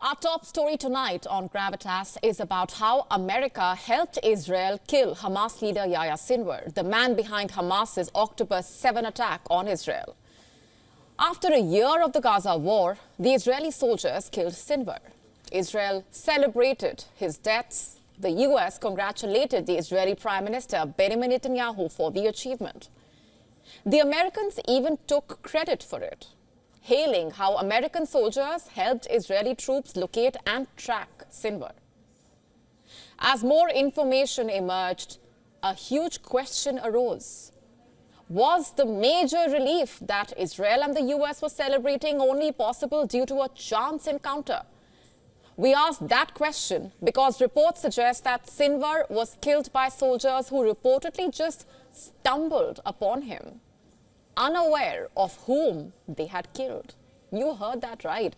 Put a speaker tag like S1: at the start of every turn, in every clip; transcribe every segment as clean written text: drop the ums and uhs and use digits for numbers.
S1: Our top story tonight on GRAVITAS is about how America helped Israel kill Hamas leader Yahya Sinwar, the man behind Hamas's October 7 attack on Israel. After a year of the Gaza war, the Israeli soldiers killed Sinwar. Israel celebrated his death. The US congratulated the Israeli Prime Minister Netanyahu for the achievement. The Americans even took credit for it, hailing how American soldiers helped Israeli troops locate and track Sinwar. As more information emerged, a huge question arose. Was the major relief that Israel and the US were celebrating only possible due to a chance encounter? We asked that question because reports suggest that Sinwar was killed by soldiers who reportedly just stumbled upon him, unaware of whom they had killed. You heard that right.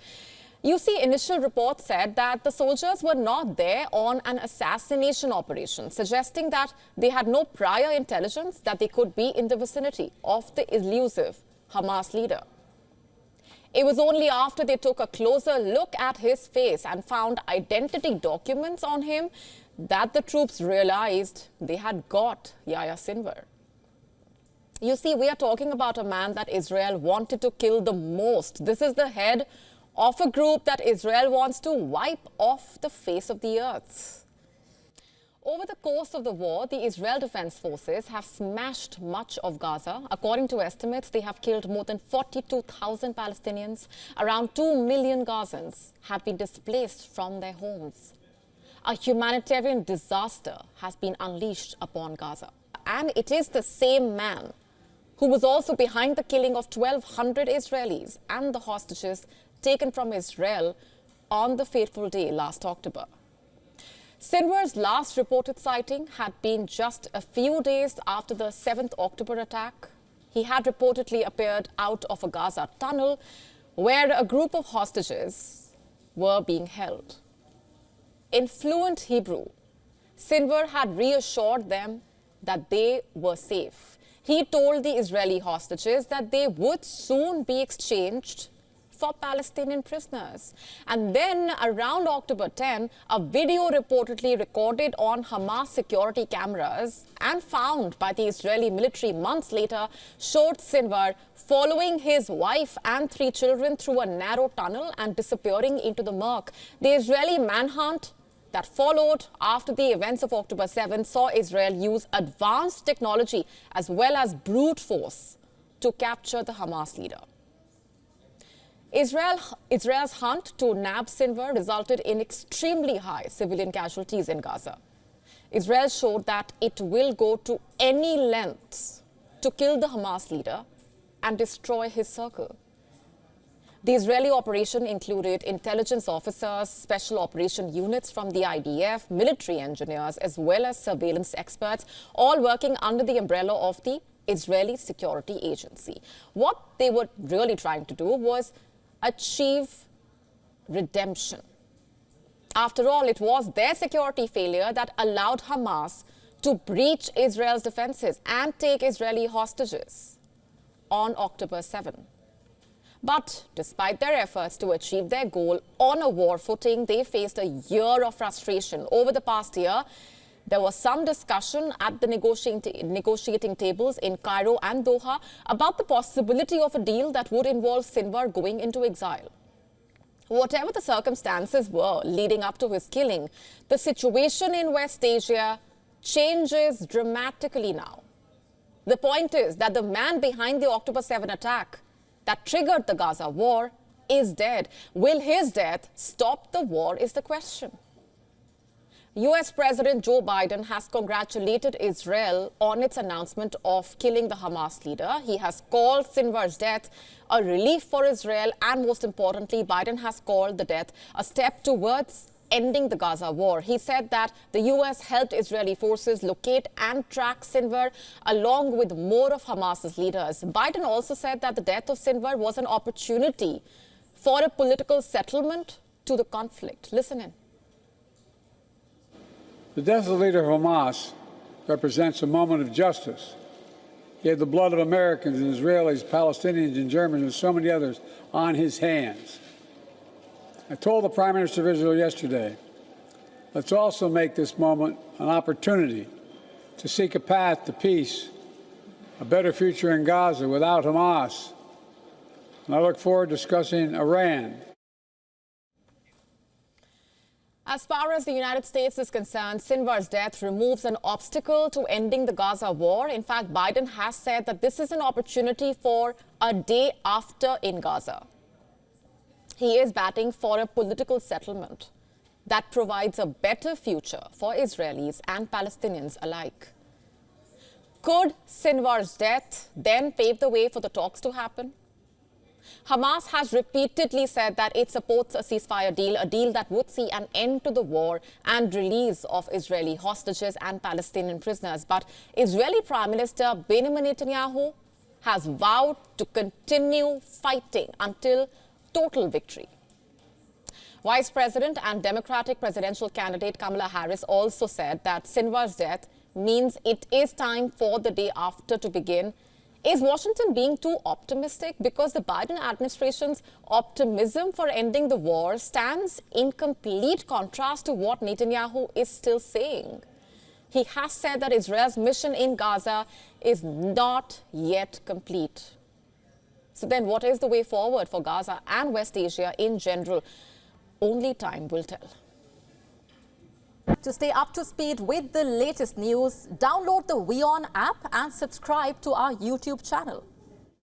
S1: You see, initial reports said that the soldiers were not there on an assassination operation, suggesting that they had no prior intelligence that they could be in the vicinity of the elusive Hamas leader. It was only after they took a closer look at his face and found identity documents on him that the troops realized they had got Yahya Sinwar. You see, we are talking about a man that Israel wanted to kill the most. This is the head of a group that Israel wants to wipe off the face of the earth. Over the course of the war, the Israel Defense Forces have smashed much of Gaza. According to estimates, they have killed more than 42,000 Palestinians. Around 2 million Gazans have been displaced from their homes. A humanitarian disaster has been unleashed upon Gaza. And it is the same man who was also behind the killing of 1,200 Israelis and the hostages taken from Israel on the fateful day last October. Sinwar's last reported sighting had been just a few days after the 7th October attack. He had reportedly appeared out of a Gaza tunnel where a group of hostages were being held. In fluent Hebrew, Sinwar had reassured them that they were safe. He told the Israeli hostages that they would soon be exchanged for Palestinian prisoners. And then around October 10, a video reportedly recorded on Hamas security cameras and found by the Israeli military months later showed Sinwar following his wife and 3 children through a narrow tunnel and disappearing into the murk. The Israeli manhunt that followed after the events of October 7 saw Israel use advanced technology as well as brute force to capture the Hamas leader. Israel's hunt to nab Sinwar resulted in extremely high civilian casualties in Gaza. Israel showed that it will go to any lengths to kill the Hamas leader and destroy his circle. The Israeli operation included intelligence officers, special operation units from the IDF, military engineers, as well as surveillance experts, all working under the umbrella of the Israeli Security Agency. What they were really trying to do was achieve redemption. After all, it was their security failure that allowed Hamas to breach Israel's defenses and take Israeli hostages on October 7. But despite their efforts to achieve their goal on a war footing, they faced a year of frustration. Over the past year, there was some discussion at the negotiating tables in Cairo and Doha about the possibility of a deal that would involve Sinwar going into exile. Whatever the circumstances were leading up to his killing, the situation in West Asia changes dramatically now. The point is that the man behind the October 7 attack that triggered the Gaza war is dead. Will his death stop the war is the question. US President Joe Biden has congratulated Israel on its announcement of killing the Hamas leader. He has called Sinwar's death a relief for Israel, and most importantly, Biden has called the death a step towards ending the Gaza war. He said that the US helped Israeli forces locate and track Sinwar along with more of Hamas's leaders. Biden also said that the death of Sinwar was an opportunity for a political settlement to the conflict. Listen in.
S2: The death of the leader of Hamas represents a moment of justice. He had the blood of Americans and Israelis, Palestinians and Germans and so many others on his hands. I told the Prime Minister of Israel yesterday, let's also make this moment an opportunity to seek a path to peace, a better future in Gaza without Hamas. And I look forward to discussing Iran.
S1: As far as the United States is concerned, Sinwar's death removes an obstacle to ending the Gaza war. In fact, Biden has said that this is an opportunity for a day after in Gaza. He is batting for a political settlement that provides a better future for Israelis and Palestinians alike. Could Sinwar's death then pave the way for the talks to happen? Hamas has repeatedly said that it supports a ceasefire deal, a deal that would see an end to the war and release of Israeli hostages and Palestinian prisoners. But Israeli Prime Minister Benjamin Netanyahu has vowed to continue fighting until total victory. Vice President and Democratic presidential candidate Kamala Harris also said that Sinwar's death means it is time for the day after to begin. Is Washington being too optimistic? Because the Biden administration's optimism for ending the war stands in complete contrast to what Netanyahu is still saying. He has said that Israel's mission in Gaza is not yet complete. So then what is the way forward for Gaza and West Asia in general? Only time will tell.
S3: To stay up to speed with the latest news, download the WION app and subscribe to our YouTube channel.